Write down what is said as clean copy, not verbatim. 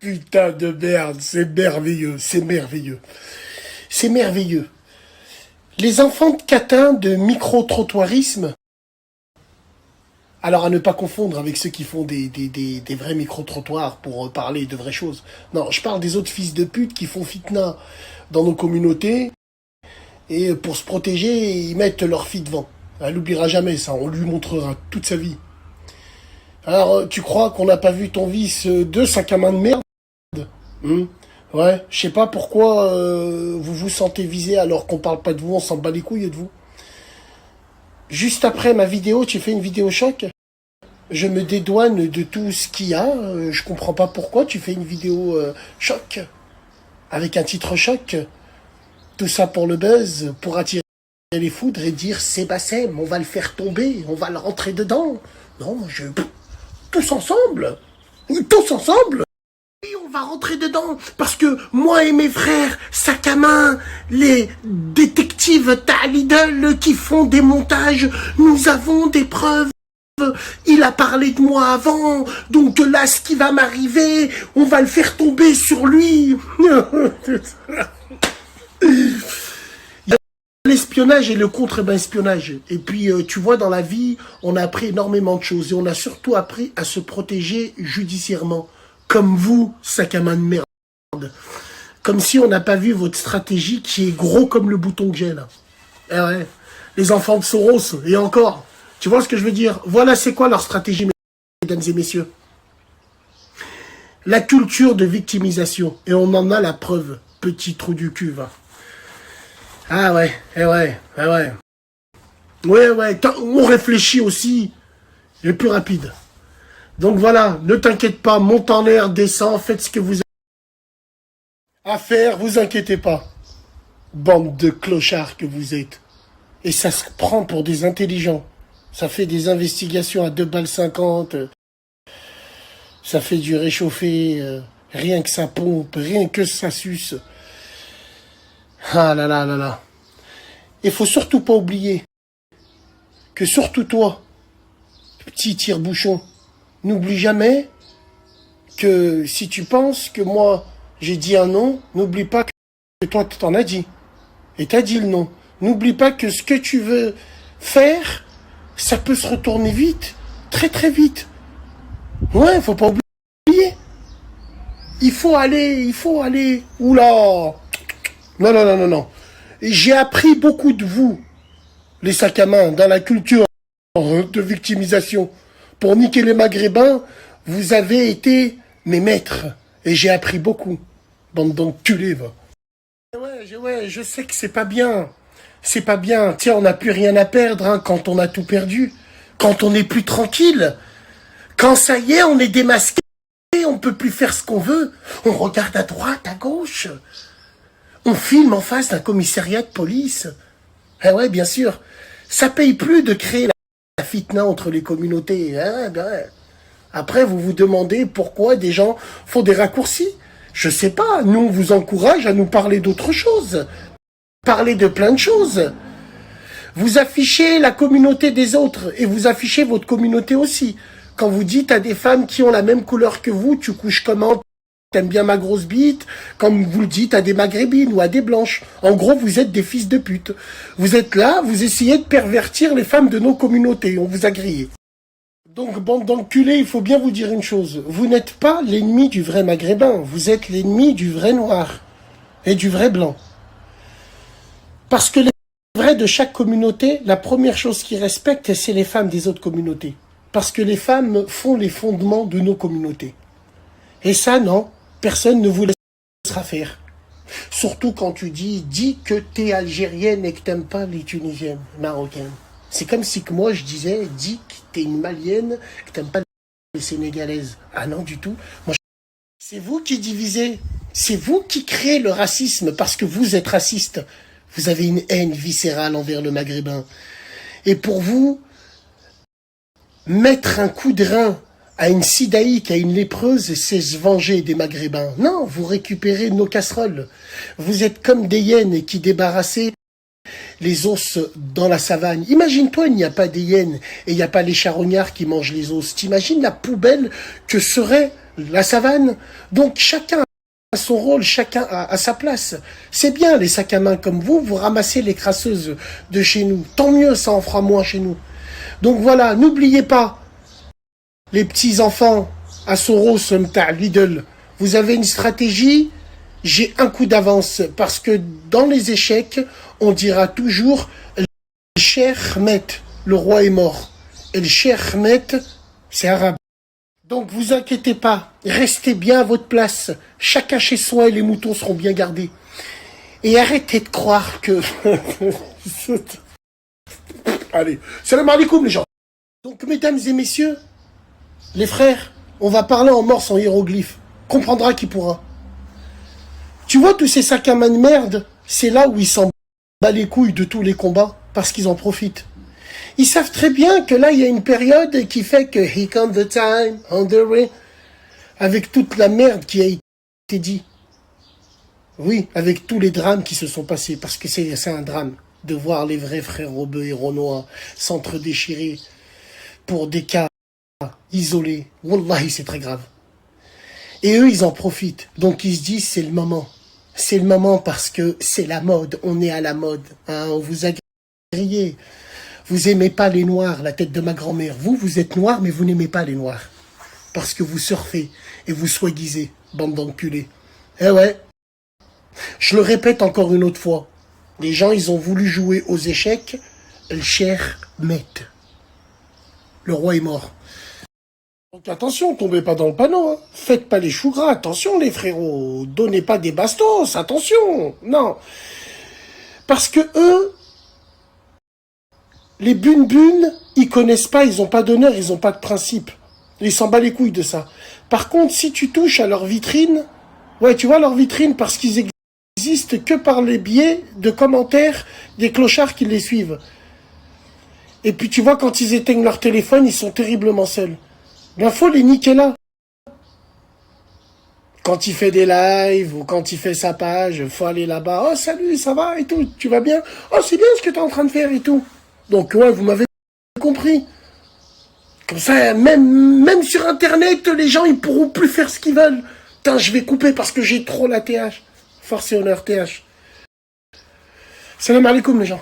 Putain de merde, c'est merveilleux, c'est merveilleux. C'est merveilleux. Les enfants de catin de micro-trottoirisme, alors à ne pas confondre avec ceux qui font des vrais micro-trottoirs pour parler de vraies choses. Non, je parle des autres fils de pute qui font fitna dans nos communautés et pour se protéger, ils mettent leur fille devant. Elle n'oubliera jamais ça, on lui montrera toute sa vie. Alors, tu crois qu'on n'a pas vu ton vice de sac à main de merde? Ouais, je sais pas pourquoi vous vous sentez visé alors qu'on parle pas de vous, on s'en bat les couilles de vous. Juste après ma vidéo, tu fais une vidéo choc. Je me dédouane de tout ce qu'il y a. Je comprends pas pourquoi tu fais une vidéo choc. Avec un titre choc. Tout ça pour le buzz, pour attirer les foudres et dire Sébastien, on va le faire tomber, on va le rentrer dedans. Non, tous ensemble. Tous ensemble. Et on va rentrer dedans, parce que moi et mes frères, sac à main, les détectives Lidl qui font des montages, nous avons des preuves. Il a parlé de moi avant, donc là, ce qui va m'arriver, on va le faire tomber sur lui. L'espionnage et le contre-espionnage. Et puis, tu vois, dans la vie, on a appris énormément de choses, et on a surtout appris à se protéger judiciairement. Comme vous, sac à main de merde. Comme si on n'a pas vu votre stratégie qui est gros comme le bouton que j'ai là. Eh ouais, les enfants de Soros, et encore. Tu vois ce que je veux dire? Voilà c'est quoi leur stratégie, mesdames et messieurs. La culture de victimisation. Et on en a la preuve. Petit trou du cul, va. Ah ouais, eh ouais, eh ouais. Ouais, on réfléchit aussi. Et plus rapide. Donc voilà, ne t'inquiète pas, monte en l'air, descends, faites ce que vous avez à faire, vous inquiétez pas. Bande de clochards que vous êtes. Et ça se prend pour des intelligents. Ça fait des investigations à 2,50 balles. Ça fait du réchauffé, rien que ça pompe, rien que ça suce. Ah là là là là. Il faut surtout pas oublier que surtout toi, petit tire-bouchon, n'oublie jamais que si tu penses que moi, j'ai dit un non, n'oublie pas que toi, t'en as dit. Et t'as dit le non. N'oublie pas que ce que tu veux faire, ça peut se retourner vite. Très très vite. Ouais, faut pas oublier. Il faut aller. Oula. Non. J'ai appris beaucoup de vous, les sacs à main, dans la culture de victimisation. Pour niquer les Maghrébins, vous avez été mes maîtres. Et j'ai appris beaucoup. Bande d'enculés, va. Ouais, je sais que c'est pas bien. C'est pas bien. Tiens, on n'a plus rien à perdre hein, quand on a tout perdu. Quand on n'est plus tranquille. Quand ça y est, on est démasqué. On peut plus faire ce qu'on veut. On regarde à droite, à gauche. On filme en face d'un commissariat de police. Ah ouais, bien sûr. Ça paye plus de créer la fitna entre les communautés. Hein, ben. Après, vous vous demandez pourquoi des gens font des raccourcis. Je sais pas. Nous, on vous encourage à nous parler d'autre chose. Parler de plein de choses. Vous affichez la communauté des autres et vous affichez votre communauté aussi. Quand vous dites à des femmes qui ont la même couleur que vous, tu couches comment? T'aimes bien ma grosse bite? Comme vous le dites à des maghrébines ou à des blanches. En gros, vous êtes des fils de pute. Vous êtes là, vous essayez de pervertir les femmes de nos communautés. On vous a grillé. Donc, bande d'enculés, il faut bien vous dire une chose. Vous n'êtes pas l'ennemi du vrai maghrébin. Vous êtes l'ennemi du vrai noir et du vrai blanc. Parce que les vrais de chaque communauté, la première chose qu'ils respectent, c'est les femmes des autres communautés. Parce que les femmes font les fondements de nos communautés. Et ça, non, personne ne vous laissera faire. Surtout quand tu dis que t'es algérienne et que t'aimes pas les tunisiennes, marocaines. C'est comme si que moi je disais, dis que t'es une malienne, que t'aimes pas les sénégalaises. Ah non, du tout. Moi, c'est vous qui divisez. C'est vous qui créez le racisme parce que vous êtes raciste. Vous avez une haine viscérale envers le maghrébin. Et pour vous, mettre un coup de rein à une sidaïque, à une lépreuse, c'est se venger des maghrébins. Non, vous récupérez nos casseroles. Vous êtes comme des hyènes qui débarrassaient les os dans la savane. Imagine-toi, il n'y a pas des hyènes et il n'y a pas les charognards qui mangent les os. T'imagines la poubelle que serait la savane. Donc chacun a son rôle, chacun a sa place. C'est bien les sacs à main comme vous ramassez les crasseuses de chez nous. Tant mieux, ça en fera moins chez nous. Donc voilà, n'oubliez pas, les petits enfants à Soros, Lidl, vous avez une stratégie, j'ai un coup d'avance, parce que dans les échecs, on dira toujours « Cher Ahmed, le roi est mort ». Et le Cher Ahmed, c'est arabe. Donc vous inquiétez pas, restez bien à votre place, chacun chez soi et les moutons seront bien gardés. Et arrêtez de croire que... Allez, salam alaikum les gens. Donc mesdames et messieurs, les frères, on va parler en morse en hiéroglyphe. Comprendra qui pourra. Tu vois tous ces sacs à main de merde, c'est là où ils s'en battent les couilles de tous les combats, parce qu'ils en profitent. Ils savent très bien que là, il y a une période qui fait que Here comes the time, on the way, avec toute la merde qui a été dit. Oui, avec tous les drames qui se sont passés, parce que c'est un drame de voir les vrais frères Robeux et Renoir s'entre-déchirer pour des cas isolés. Wallahi, c'est très grave. Et eux, ils en profitent. Donc, ils se disent, c'est le moment. C'est le moment parce que c'est la mode. On est à la mode. Hein, on vous a grillé. Vous aimez pas les noirs, la tête de ma grand-mère. Vous êtes noir, mais vous n'aimez pas les noirs. Parce que vous surfez et vous soi-disez, bande d'enculés. Eh ouais. Je le répète encore une autre fois. Les gens, ils ont voulu jouer aux échecs. Le Cher Ahmed. Le roi est mort. Donc attention, tombez pas dans le panneau. Hein. Faites pas les choux gras. Attention les frérots. Donnez pas des bastos. Attention. Non. Parce que eux... Les bunes, ils connaissent pas, ils ont pas d'honneur, ils ont pas de principe. Ils s'en battent les couilles de ça. Par contre, si tu touches à leur vitrine, ouais, tu vois leur vitrine parce qu'ils existent que par les biais de commentaires des clochards qui les suivent. Et puis tu vois, quand ils éteignent leur téléphone, ils sont terriblement seuls. Ben, faut les niquer là. Quand il fait des lives ou quand il fait sa page, faut aller là-bas. Oh, salut, ça va et tout, tu vas bien? Oh, c'est bien ce que t'es en train de faire et tout. Donc, ouais, vous m'avez compris. Comme ça, même sur Internet, les gens, ils pourront plus faire ce qu'ils veulent. Putain, je vais couper parce que j'ai trop la TH. Force et honneur, TH. Salam alaikum, les gens.